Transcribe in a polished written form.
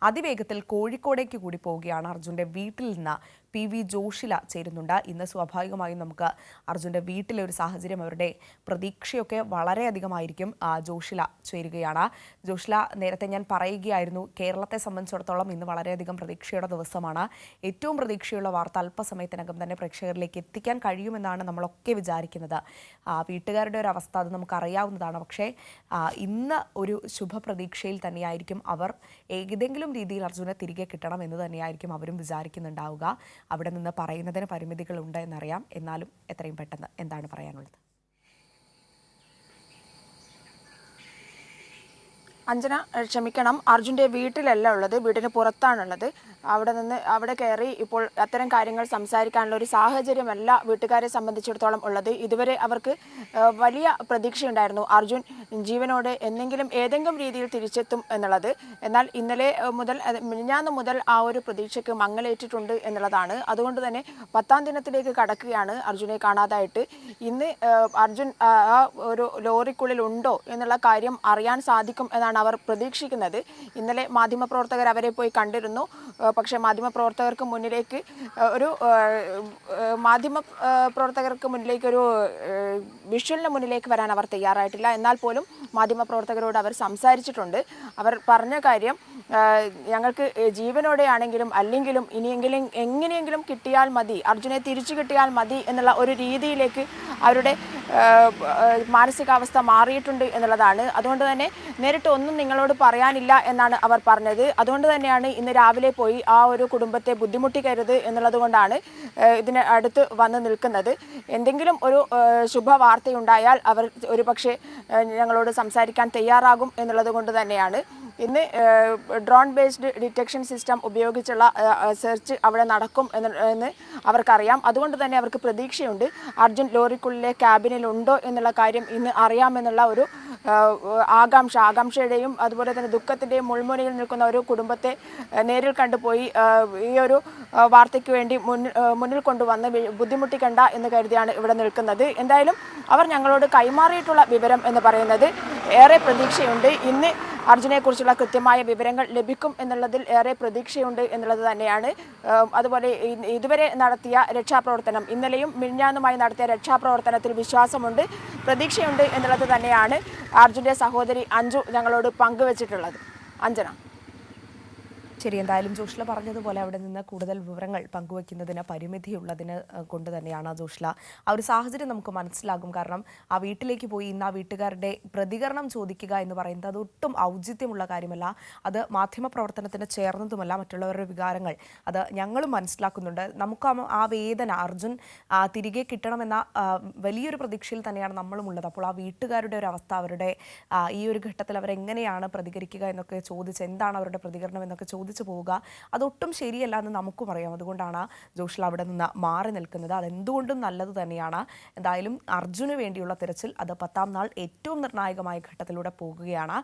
അതിവേഗത്തിൽ കോഴിക്കോടേക്ക് കൂടി പോവുകയാണ്. അർജുൻ്റെ വീട്ടിൽ നിന്ന് PV ജോഷില ചേരുന്നുണ്ട്. ഇന്ന് സ്വാഭാവികമായും നമുക്ക് അർജുൻ്റെ വീട്ടിലെ ഒരു സാഹചര്യം, അവരുടെ പ്രതീക്ഷയൊക്കെ വളരെയധികമായിരിക്കും. ജോഷില ചേരുകയാണ്. ജോഷില, നേരത്തെ ഞാൻ പറയുകയായിരുന്നു, കേരളത്തെ സംബന്ധിച്ചിടത്തോളം ഇന്ന് വളരെയധികം പ്രതീക്ഷയുടെ ദിവസമാണ്. ഏറ്റവും പ്രതീക്ഷയുള്ള വാർത്ത അല്പസമയത്തിനകം തന്നെ പ്രേക്ഷകരിലേക്ക് എത്തിക്കാൻ കഴിയുമെന്നാണ് നമ്മളൊക്കെ വിചാരിക്കുന്നത്. വീട്ടുകാരുടെ ഒരു അവസ്ഥ അത് നമുക്കറിയാവുന്നതാണ്. പക്ഷേ ഇന്ന് ഒരു ശുഭപ്രതീക്ഷയിൽ തന്നെയായിരിക്കും അവർ. ഏതെങ്കിലും രീതിയിൽ അർജുനെ തിരികെ കിട്ടണം എന്ന് തന്നെയായിരിക്കും അവരും വിചാരിക്കുന്നുണ്ടാവുക. അവിടെ നിന്ന് പറയുന്നതിന് പരിമിതികളുണ്ട് എന്നറിയാം. എന്നാലും എത്രയും പെട്ടെന്ന് എന്താണ് പറയാനുള്ളത്? അഞ്ജന, ക്ഷമിക്കണം, അർജുൻ്റെ വീട്ടിലല്ല ഉള്ളത്, വീടിന് പുറത്താണുള്ളത്. അവിടെ കയറി ഇപ്പോൾ അത്തരം കാര്യങ്ങൾ സംസാരിക്കാനുള്ള ഒരു സാഹചര്യമല്ല വീട്ടുകാരെ സംബന്ധിച്ചിടത്തോളം ഉള്ളത്. ഇതുവരെ അവർക്ക് വലിയ പ്രതീക്ഷയുണ്ടായിരുന്നു അർജുൻ ജീവനോടെ ഏതെങ്കിലും രീതിയിൽ തിരിച്ചെത്തും എന്നുള്ളത്. എന്നാൽ മിനിഞ്ഞാന്ന് മുതൽ ആ ഒരു പ്രതീക്ഷയ്ക്ക് മങ്ങലേറ്റിട്ടുണ്ട് എന്നുള്ളതാണ്. അതുകൊണ്ട് തന്നെ 10ാം ദിനത്തിലേക്ക് കടക്കുകയാണ് അർജുനെ കാണാതായിട്ട്. ഇന്ന് അർജുൻ ആ ഒരു ലോറിക്കുള്ളിൽ ഉണ്ടോ എന്നുള്ള കാര്യം അറിയാൻ സാധിക്കും എന്നാണ് അവർ പ്രതീക്ഷിക്കുന്നത്. ഇന്നലെ മാധ്യമപ്രവർത്തകർ അവരെ പോയി കണ്ടിരുന്നു. പക്ഷേ മാധ്യമപ്രവർത്തകർക്ക് മുന്നിലേക്ക് ഒരു വിഷ്വലിന് മുന്നിലേക്ക് വരാൻ അവർ തയ്യാറായിട്ടില്ല. എന്നാൽ പോലും മാധ്യമപ്രവർത്തകരോട് അവർ സംസാരിച്ചിട്ടുണ്ട്. അവർ പറഞ്ഞ കാര്യം, ഞങ്ങൾക്ക് ജീവനോടെയാണെങ്കിലും അല്ലെങ്കിലും ഇനിയെങ്കിലും എങ്ങനെയെങ്കിലും കിട്ടിയാൽ മതി, അർജുനെ തിരിച്ചു കിട്ടിയാൽ മതി എന്നുള്ള ഒരു രീതിയിലേക്ക് അവരുടെ മാനസികാവസ്ഥ മാറിയിട്ടുണ്ട് എന്നുള്ളതാണ്. അതുകൊണ്ട് തന്നെ നേരിട്ട് ഒന്നും നിങ്ങളോട് പറയാനില്ല എന്നാണ് അവർ പറഞ്ഞത്. അതുകൊണ്ട് തന്നെയാണ് ഇന്ന് രാവിലെ പോയി ആ ഒരു കുടുംബത്തെ ബുദ്ധിമുട്ടിക്കരുത് എന്നുള്ളത് കൊണ്ടാണ് ഇതിന് അടുത്ത് വന്ന് നിൽക്കുന്നത്. എന്തെങ്കിലും ഒരു ശുഭവാർത്തയുണ്ടായാൽ അവർ ഒരുപക്ഷെ ഞങ്ങളോട് സംസാരിക്കാൻ തയ്യാറാകും എന്നുള്ളത് കൊണ്ട് തന്നെയാണ്. ഇന്ന് ഡ്രോൺ ബേസ്ഡ് ഡിറ്റക്ഷൻ സിസ്റ്റം ഉപയോഗിച്ചുള്ള സെർച്ച് അവിടെ നടക്കും എന്ന് അവർക്കറിയാം. അതുകൊണ്ട് തന്നെ അവർക്ക് പ്രതീക്ഷയുണ്ട് അർജുൻ ലോറിക്കുള്ളിലെ ക്യാബിനിലുണ്ടോ എന്നുള്ള കാര്യം ഇന്ന് അറിയാമെന്നുള്ള ഒരു ആകാംക്ഷയുടെയും അതുപോലെ തന്നെ ദുഃഖത്തിൻ്റെയും മുൾമുനയിൽ നിൽക്കുന്ന ഒരു കുടുംബത്തെ നേരിൽ കണ്ടുപോയി ഈ ഒരു വാർത്തയ്ക്ക് വേണ്ടി മുന്നിൽ കൊണ്ടുവന്ന് ബുദ്ധിമുട്ടിക്കണ്ട എന്ന് കരുതിയാണ് ഇവിടെ നിൽക്കുന്നത്. എന്തായാലും അവർ ഞങ്ങളോട് കൈമാറിയിട്ടുള്ള വിവരം എന്ന് പറയുന്നത് ഏറെ പ്രതീക്ഷയുണ്ട്. ഇന്ന് അർജുനെക്കുറിച്ചുള്ള കൃത്യമായ വിവരങ്ങൾ ലഭിക്കും എന്നുള്ളതിൽ ഏറെ പ്രതീക്ഷയുണ്ട് എന്നുള്ളത് തന്നെയാണ്. അതുപോലെ ഇതുവരെ നടത്തിയ രക്ഷാപ്രവർത്തനം, ഇന്നലെയും മിനിഞ്ഞാന്നുമായി നടത്തിയ രക്ഷാപ്രവർത്തനത്തിൽ വിശ്വാസമുണ്ട്, പ്രതീക്ഷയുണ്ട് എന്നുള്ളത് തന്നെയാണ് അർജുൻ്റെ സഹോദരി അഞ്ജു ഞങ്ങളോട് പങ്കുവച്ചിട്ടുള്ളത്. അഞ്ജന. ശരി, എന്തായാലും ജോഷില പറഞ്ഞതുപോലെ അവിടെ നിന്ന് കൂടുതൽ വിവരങ്ങൾ പങ്കുവയ്ക്കുന്നതിന് പരിമിതിയുള്ളതിന് കൊണ്ട് തന്നെയാണ് ജോഷില. ആ ഒരു സാഹചര്യം നമുക്ക് മനസ്സിലാകും. കാരണം ആ വീട്ടിലേക്ക് പോയി ഇന്ന് ആ വീട്ടുകാരുടെ പ്രതികരണം ചോദിക്കുക എന്ന് പറയുന്നത് അത് ഒട്ടും ഔചിത്യമുള്ള കാര്യമല്ല. അത് മാധ്യമപ്രവർത്തനത്തിന് ചേർന്നതുമല്ല. മറ്റുള്ളവരുടെ വികാരങ്ങൾ അത് ഞങ്ങളും മനസ്സിലാക്കുന്നുണ്ട്. നമുക്ക് ആ വേദന, അർജുൻ തിരികെ കിട്ടണമെന്ന വലിയൊരു പ്രതീക്ഷയിൽ തന്നെയാണ് നമ്മളും ഉള്ളത്. അപ്പോൾ ആ വീട്ടുകാരുടെ ഒരു അവസ്ഥ, അവരുടെ ഈ ഒരു ഘട്ടത്തിൽ അവരെങ്ങനെയാണ് പ്രതികരിക്കുക എന്നൊക്കെ ചോദിച്ച്, എന്താണ് അവരുടെ പ്രതികരണം എന്നൊക്കെ ചോദിച്ചു പോവുക, അതൊട്ടും ശരിയല്ല എന്ന് നമുക്കും അറിയാം. അതുകൊണ്ടാണ് ജോഷില അവിടെ നിന്ന് മാറി നിൽക്കുന്നത്. അതെന്തുകൊണ്ടും നല്ലത് തന്നെയാണ്. എന്തായാലും അർജുന് വേണ്ടിയുള്ള തിരച്ചിൽ അത് 10ാം നാൾ ഏറ്റവും നിർണായകമായ ഘട്ടത്തിലൂടെ പോകുകയാണ്.